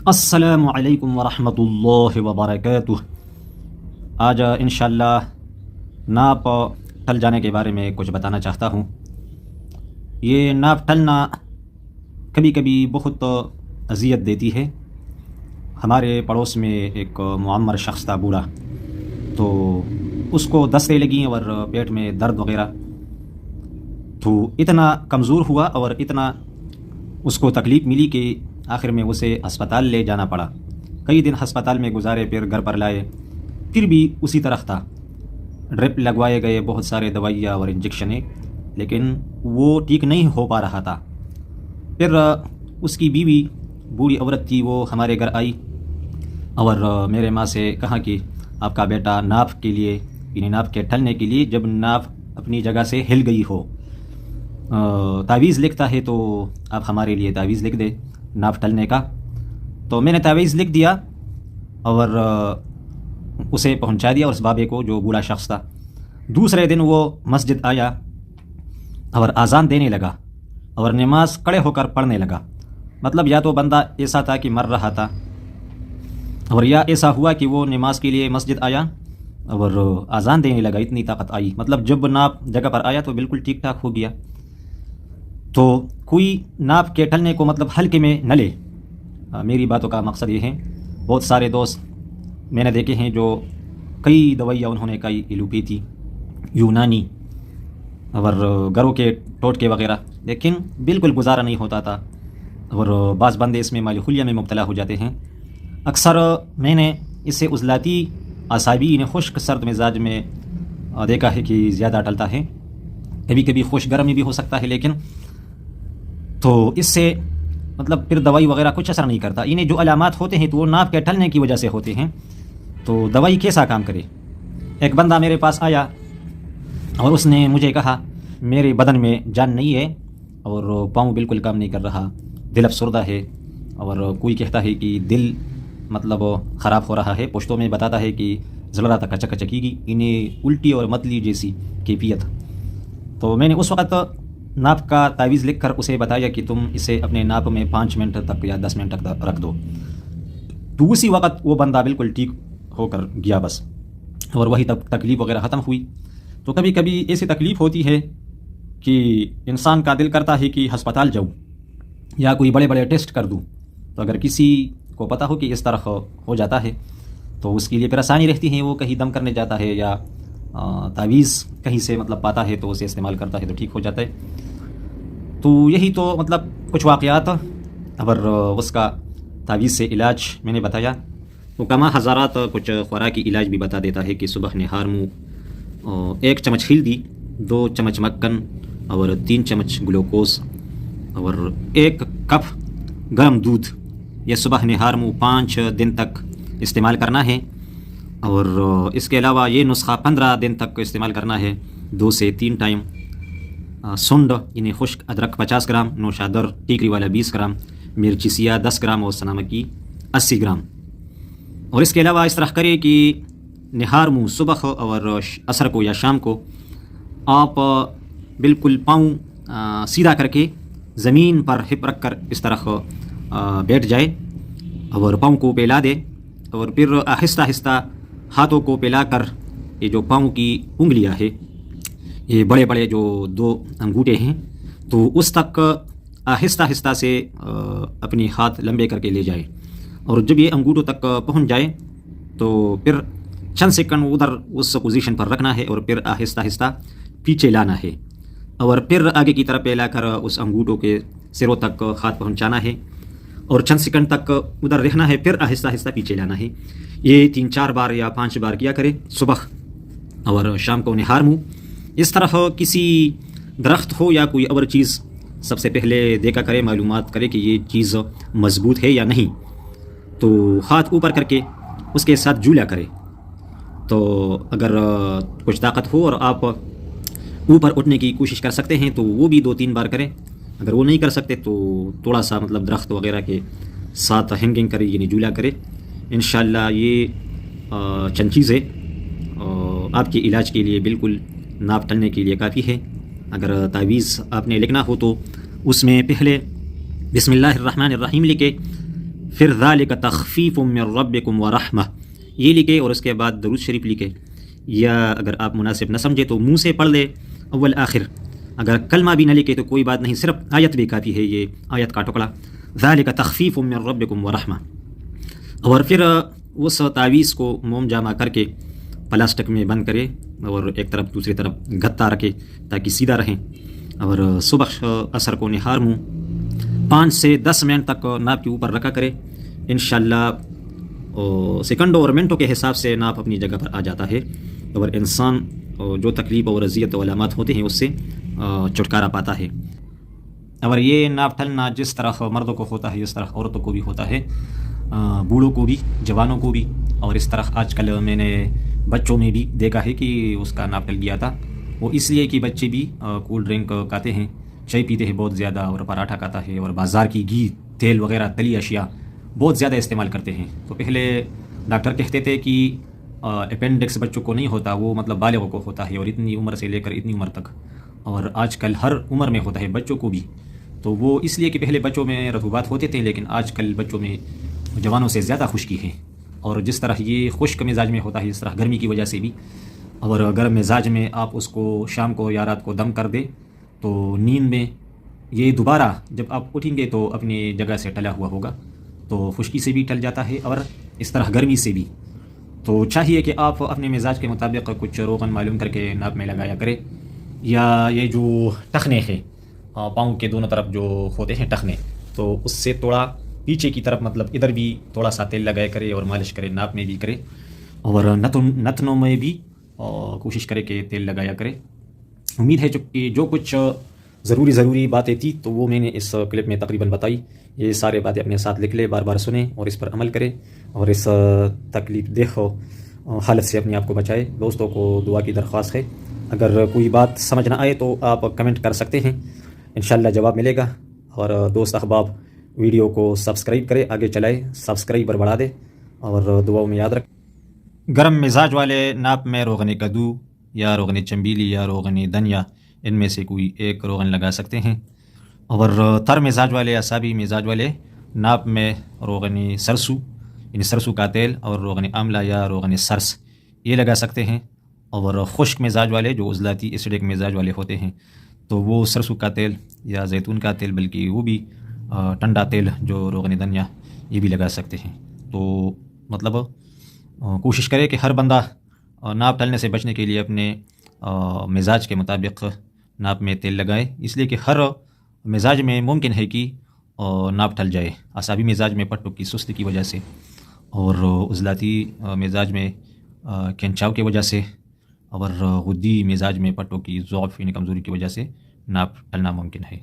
السلام علیکم ورحمۃ اللہ وبرکاتہ۔ آج انشاءاللہ ناپ ٹل جانے کے بارے میں کچھ بتانا چاہتا ہوں۔ یہ ناپ ٹلنا کبھی کبھی بہت اذیت دیتی ہے۔ ہمارے پڑوس میں ایک معمر شخص تھا، بوڑھا، تو اس کو دستیں لگیں اور پیٹ میں درد وغیرہ، تو اتنا کمزور ہوا اور اتنا اس کو تکلیف ملی کہ آخر میں اسے ہسپتال لے جانا پڑا۔ کئی دن ہسپتال میں گزارے، پھر گھر پر لائے، پھر بھی اسی طرح تھا۔ ڈرپ لگوائے گئے، بہت سارے دوائیاں اور انجیکشنیں، لیکن وہ ٹھیک نہیں ہو پا رہا تھا۔ پھر اس کی بیوی بوڑھی عورت تھی، وہ ہمارے گھر آئی اور میرے ماں سے کہا کہ آپ کا بیٹا ناف کے لیے، یعنی ناف کے ٹھلنے کے لیے، جب ناف اپنی جگہ سے ہل گئی ہو، تعویذ لکھتا ہے تو آپ ہمارے لیے تعویذ لکھ دے ناف ٹلنے کا۔ تو میں نے تعویذ لکھ دیا اور اسے پہنچا دیا، اس بابے کو، جو بوڑھا شخص تھا۔ دوسرے دن وہ مسجد آیا اور اذان دینے لگا اور نماز کھڑے ہو کر پڑھنے لگا۔ مطلب یا تو بندہ ایسا تھا کہ مر رہا تھا، اور یا ایسا ہوا کہ وہ نماز کے لیے مسجد آیا اور اذان دینے لگا، اتنی طاقت آئی۔ مطلب جب ناپ جگہ پر آیا تو بالکل ٹھیک ٹھاک ہو گیا۔ تو کوئی ناپ کے ٹلنے کو مطلب ہلکے میں نہ لے۔ میری باتوں کا مقصد یہ ہے، بہت سارے دوست میں نے دیکھے ہیں جو کئی دوائیاں انہوں نے کئی ایلوپیتھی، یونانی اور گھروں کے ٹوٹکے وغیرہ، لیکن بالکل گزارا نہیں ہوتا تھا، اور بعض بندے اس میں مالی خلیہ میں مبتلا ہو جاتے ہیں۔ اکثر میں نے اس سے عضلاتی اعصابی، یعنی خشک سرد مزاج میں دیکھا ہے کہ زیادہ ٹلتا ہے۔ کبھی کبھی خوش گرمی بھی ہو سکتا ہے، لیکن تو اس سے مطلب پھر دوائی وغیرہ کچھ اثر نہیں کرتا۔ انہیں جو علامات ہوتے ہیں تو وہ ناپ کے ٹلنے کی وجہ سے ہوتے ہیں، تو دوائی کیسا کام کرے۔ ایک بندہ میرے پاس آیا اور اس نے مجھے کہا میرے بدن میں جان نہیں ہے اور پاؤں بالکل کام نہیں کر رہا، دل افسردہ ہے، اور کوئی کہتا ہے کہ دل مطلب خراب ہو رہا ہے، پشتوں میں بتاتا ہے کہ زلرا تک کچک چکی گی، انہیں الٹی اور متلی جیسی کیفیت۔ تو میں نے اس وقت ناپ کا تعویذ لکھ کر اسے بتایا کہ تم اسے اپنے ناپ میں 5 منٹ تک یا 10 منٹ تک رکھ دو۔ تو اسی وقت وہ بندہ بالکل ٹھیک ہو کر گیا بس، اور وہی تکلیف وغیرہ ختم ہوئی۔ تو کبھی کبھی ایسی تکلیف ہوتی ہے کہ انسان کا دل کرتا ہے کہ ہسپتال جاؤں یا کوئی بڑے بڑے ٹیسٹ کر دوں۔ تو اگر کسی کو پتہ ہو کہ اس طرح ہو جاتا ہے تو اس کے لیے پھر آسانی رہتی ہے، وہ کہیں دم کرنے جاتا ہے یا تعویذ کہیں سے مطلب پاتا ہے تو اسے استعمال کرتا ہے تو ٹھیک ہو جاتا ہے۔ تو یہی تو مطلب کچھ واقعات اور اس کا تعویذ سے علاج میں نے بتایا۔ تو کما ہزارات کچھ خوراکی علاج بھی بتا دیتا ہے کہ صبح نہار منہ 1 چمچ ہلدی، 2 چمچ مکھن اور 3 چمچ گلوکوز اور 1 کپ گرم دودھ، یہ صبح نہار منہ 5 دن تک استعمال کرنا ہے۔ اور اس کے علاوہ یہ نسخہ 15 دن تک استعمال کرنا ہے، 2 سے 3 ٹائم۔ سنڈ یعنی خشک ادرک 50 گرام، نوشادر ٹیکری والا 20 گرام، مرچی سیاہ 10 گرام اور سنامکی 80 گرام۔ اور اس کے علاوہ اس طرح کرے کہ نہار منہ صبح اور عصر کو یا شام کو آپ بالکل پاؤں سیدھا کر کے زمین پر ہپ رکھ کر اس طرح بیٹھ جائے اور پاؤں کو پھیلا دے، اور پھر آہستہ آہستہ ہاتھوں کو پھیلا کر یہ جو پاؤں کی انگلیاں ہے، یہ بڑے بڑے جو 2 انگوٹھے ہیں، تو اس تک آہستہ آہستہ سے اپنی ہاتھ لمبے کر کے لے جائے، اور جب یہ انگوٹھوں تک پہنچ جائے تو پھر چند سیکنڈ ادھر اس پوزیشن پر رکھنا ہے، اور پھر آہستہ آہستہ پیچھے لانا ہے، اور پھر آگے کی طرف پھیلا کر اس انگوٹھوں کے سروں تک ہاتھ پہنچانا ہے، اور چند سیکنڈ تک ادھر رہنا ہے، پھر آہستہ آہستہ پیچھے لانا ہے۔ یہ 3-4 بار یا 5 بار کیا کرے، صبح اور شام کو نہار منہ۔ اس طرح کسی درخت ہو یا کوئی اور چیز سب سے پہلے دیکھا کرے، معلومات کرے کہ یہ چیز مضبوط ہے یا نہیں، تو ہاتھ اوپر کر کے اس کے ساتھ جھولا کرے۔ تو اگر کچھ طاقت ہو اور آپ اوپر اٹھنے کی کوشش کر سکتے ہیں تو وہ بھی 2-3 بار کریں۔ اگر وہ نہیں کر سکتے تو تھوڑا سا مطلب درخت وغیرہ کے ساتھ ہینگنگ کرے، یعنی جھولا کرے۔ انشاءاللہ یہ چند چیزیں آپ کے علاج کے لیے بالکل ناپ ٹلنے کے لیے کافی ہے۔ اگر تعویذ آپ نے لکھنا ہو تو اس میں پہلے بسم اللہ الرحمن الرحیم لکھے، پھر ذالک تخفیف من ربکم ورحمہ یہ لکھے اور اس کے بعد درود شریف لکھے، یا اگر آپ مناسب نہ سمجھے تو منہ سے پڑھ لے اول آخر، اگر کلمہ بھی نہ لکھے تو کوئی بات نہیں، صرف آیت بھی کافی ہے، یہ آیت کا ٹکڑا ذالک تخفیف من ربکم ورحمہ۔ اور پھر اس تعویذ کو موم جامع کر کے پلاسٹک میں بند کرے اور ایک طرف دوسری طرف گھتا رکھے تاکہ سیدھا رہیں، اور صبح عصر کو نہار منہ 5 سے 10 منٹ تک ناپ کے اوپر رکھا کرے، انشاءاللہ سیکنڈوں اور منٹوں کے حساب سے ناپ اپنی جگہ پر آ جاتا ہے، اور انسان جو تکلیف اور اذیت و علامات ہوتے ہیں اس سے چھٹکارا پاتا ہے۔ اور یہ ناپ ٹھلنا جس طرح مردوں کو ہوتا ہے اس طرح عورتوں کو بھی ہوتا ہے، بوڑھوں کو بھی، جوانوں کو بھی، اور اس طرح آج کل میں نے بچوں میں بھی دیکھا ہے کہ اس کا ناپ ٹل گیا تھا، وہ اس لیے کہ بچے بھی کول ڈرنک کھاتے ہیں، چائے پیتے ہیں بہت زیادہ، اور پراٹھا کھاتا ہے، اور بازار کی گھی، تیل وغیرہ تلی اشیاء بہت زیادہ استعمال کرتے ہیں۔ تو پہلے ڈاکٹر کہتے تھے کہ اپینڈکس بچوں کو نہیں ہوتا، وہ مطلب بالغوں کو ہوتا ہے، اور اتنی عمر سے لے کر اتنی عمر تک، اور آج کل ہر عمر میں ہوتا ہے، بچوں کو بھی۔ تو وہ اس لیے کہ پہلے بچوں میں رطوبات ہوتے تھے، لیکن آج کل بچوں میں جوانوں سے زیادہ خشکی ہے، اور جس طرح یہ خشک مزاج میں ہوتا ہے اس طرح گرمی کی وجہ سے بھی، اور گرم مزاج میں آپ اس کو شام کو یا رات کو دم کر دیں تو نیند میں یہ دوبارہ جب آپ اٹھیں گے تو اپنی جگہ سے ٹلا ہوا ہوگا، تو خشکی سے بھی ٹل جاتا ہے اور اس طرح گرمی سے بھی۔ تو چاہیے کہ آپ اپنے مزاج کے مطابق کچھ روغن معلوم کر کے ناپ میں لگایا کریں، یا یہ جو ٹخنے ہیں پاؤں کے دونوں طرف جو ہوتے ہیں ٹخنے، تو اس سے تھوڑا پیچھے کی طرف مطلب ادھر بھی تھوڑا سا تیل لگایا کرے اور مالش کرے، ناپ میں بھی کرے، اور نتنوں میں بھی کوشش کرے کہ تیل لگایا کرے۔ امید ہے کہ جو کچھ ضروری باتیں تھیں تو وہ میں نے اس کلپ میں تقریباً بتائی، یہ سارے باتیں اپنے ساتھ لکھ لے، بار بار سنیں اور اس پر عمل کریں، اور اس تکلیف دہ حالت سے اپنے آپ کو بچائے۔ دوستوں کو دعا کی درخواست ہے، اگر کوئی بات سمجھ نہ آئے تو آپ کمنٹ کر سکتے ہیں، انشاءاللہ جواب ملے گا۔ اور دوست احباب ویڈیو کو سبسکرائب کرے، آگے چلائے، سبسکرائبر بڑھا دے، اور دعاؤں میں یاد رکھ۔ گرم مزاج والے ناپ میں روغن کدو یا روغن چنبیلی یا روغن دھنیا ان میں سے کوئی ایک روغن لگا سکتے ہیں، اور تر مزاج والے، اعصابی مزاج والے ناپ میں روغن سرسوں یعنی سرسوں کا تیل اور روغن آملہ یا روغن سرس یہ لگا سکتے ہیں، اور خشک مزاج والے جو عضلاتی ایسیڈک مزاج والے ہوتے ہیں تو وہ سرسوں کا تیل یا زیتون کا تیل، بلکہ وہ بھی ٹھنڈا تیل جو روغن دھنیا یہ بھی لگا سکتے ہیں۔ تو مطلب کوشش کرے کہ ہر بندہ ناپ ٹلنے سے بچنے کے لیے اپنے مزاج کے مطابق ناپ میں تیل لگائے، اس لیے کہ ہر مزاج میں ممکن ہے کہ ناپ ٹل جائے، اعصابی مزاج میں پٹوں کی سستی کی وجہ سے، اور عضلاتی مزاج میں کھنچاؤ کی وجہ سے، اور غدی مزاج میں پٹوں کی ضعف یعنی کمزوری کی وجہ سے ناپ ٹلنا ممکن ہے۔